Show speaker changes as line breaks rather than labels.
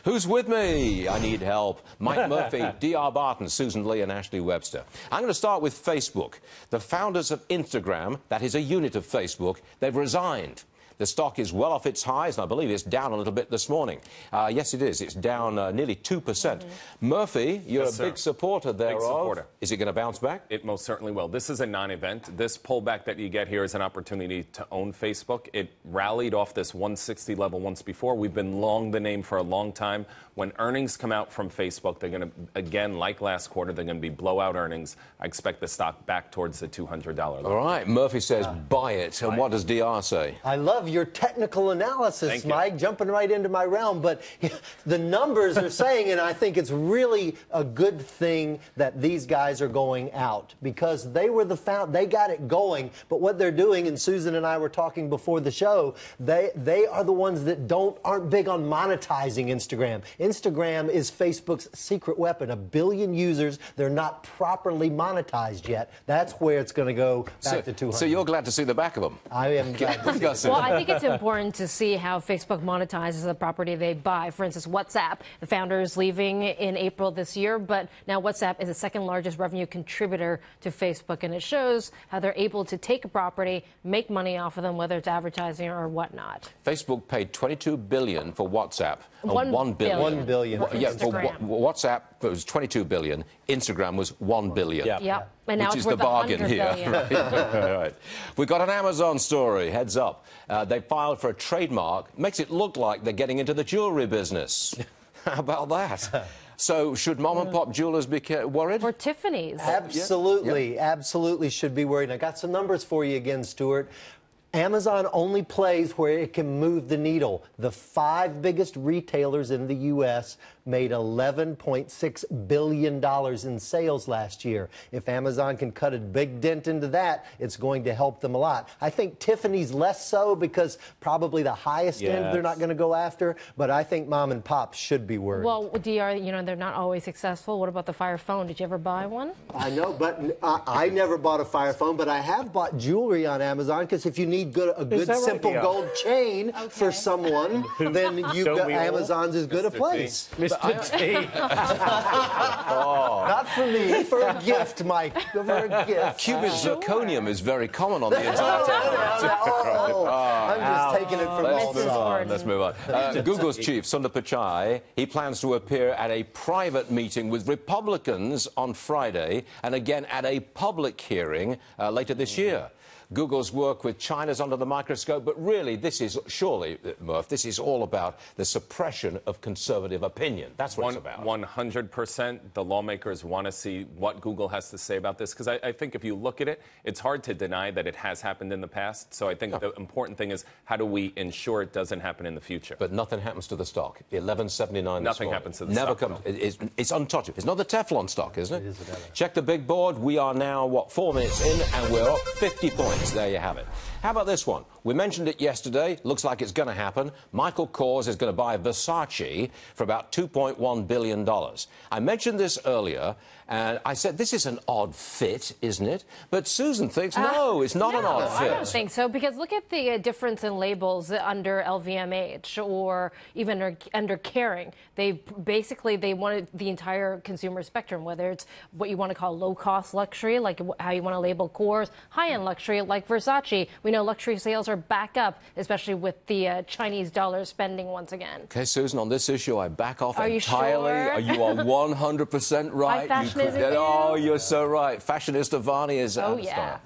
Who's with me? I need help. Mike Murphy, D.R. Barton, Susan Lee, and Ashley Webster. I'm going to start with Facebook. The founders of Instagram, that is a unit of Facebook, they've resigned. The stock is well off its highs, and I believe it's down a little bit this morning. Yes, it is. It's down nearly 2%. Murphy, you're a big supporter thereof.
Big supporter.
Is it going to bounce back?
It most certainly will. This is a non-event. This pullback that you get here is an opportunity to own Facebook. It rallied off this 160 level once before. We've been long the name for a long time. When earnings come out from Facebook, they're going to, again, like last quarter, they're going to be blowout earnings. I expect the stock back towards the $200 level.
All right. Murphy says buy it. And what does DR say?
I love your technical analysis, Mike, jumping right into my realm. But the numbers are saying, and I think it's really a good thing that these guys are going out because they were they got it going. But what they're doing, and Susan and I were talking before the show, they are the ones that aren't big on monetizing Instagram. Instagram is Facebook's secret weapon. 1 billion users. They're not properly monetized yet. That's where it's going to go back to 200.
So you're glad to see the back of them?
I am glad to see
Well, I think it's important to see how Facebook monetizes the property they buy. For instance, WhatsApp. The founder is leaving in April this year, but now WhatsApp is the second largest revenue contributor to Facebook, and it shows how they're able to take a property, make money off of them, whether it's advertising or whatnot.
Facebook paid $22 billion for WhatsApp.
$1 billion.
$1 billion.
Yeah, for WhatsApp, it was $22 billion. Instagram was $1 billion.
Yep. And now
Which
it's
is the
worth
bargain
$100
here.
billion.
Right. We've got an Amazon story. Heads up. They filed for a trademark. Makes it look like they're getting into the jewelry business. How about that? So should mom-and-pop jewelers be worried?
Or Tiffany's.
Absolutely. Absolutely should be worried. I got some numbers for you again, Stuart. Amazon only plays where it can move the needle. The 5 biggest retailers in the U.S. made $11.6 billion in sales last year. If Amazon can cut a big dent into that, it's going to help them a lot. I think Tiffany's less so because probably the highest end they're not going to go after, but I think mom and pop should be worried.
Well, DR, you know, they're not always successful. What about the Fire Phone? Did you ever buy one?
I know, but I never bought a Fire Phone, but I have bought jewelry on Amazon because if you need a good simple gold chain for someone, then Amazon's as good a place.
Mr. T.
Not for me, for a gift, Mike. For a gift.
Cubic zirconium is very common on the internet.
I'm just taking it from all sides.
Let's move on. Google's chief, Sundar Pichai, he plans to appear at a private meeting with Republicans on Friday and again at a public hearing later this year. Google's work with China's under the microscope, but really this is, surely, Murph, this is all about the suppression of conservative opinion. That's what it's about.
100%. The lawmakers want to see what Google has to say about this, because I think if you look at it, it's hard to deny that it has happened in the past. So I think the important thing is how do we ensure it doesn't happen in the future?
But nothing happens to the stock. 11.79.
Nothing happens to the
stock.
Never
comes. It's untouchable. It's not the Teflon stock, isn't it? Check the big board. We are now, 4 minutes in, and we're up 50 points. There you have it. How about this one? We mentioned it yesterday. Looks like it's going to happen. Michael Kors is going to buy Versace for about $2.1 billion. I mentioned this earlier, and I said this is an odd fit, isn't it? But Susan thinks, no, it's not an odd fit.
I don't think so, because look at the difference in labels under LVMH or even under Kering. They wanted the entire consumer spectrum, whether it's what you want to call low-cost luxury, like how you want to label Kors, high-end luxury, like Versace. We know luxury sales are back up, especially with the Chinese dollar spending once again.
Okay, Susan, on this issue, I back off entirely.
You sure?
You are 100% right.
Fashion isn't in.
Oh, you're so right. Fashionista Vani is out of style.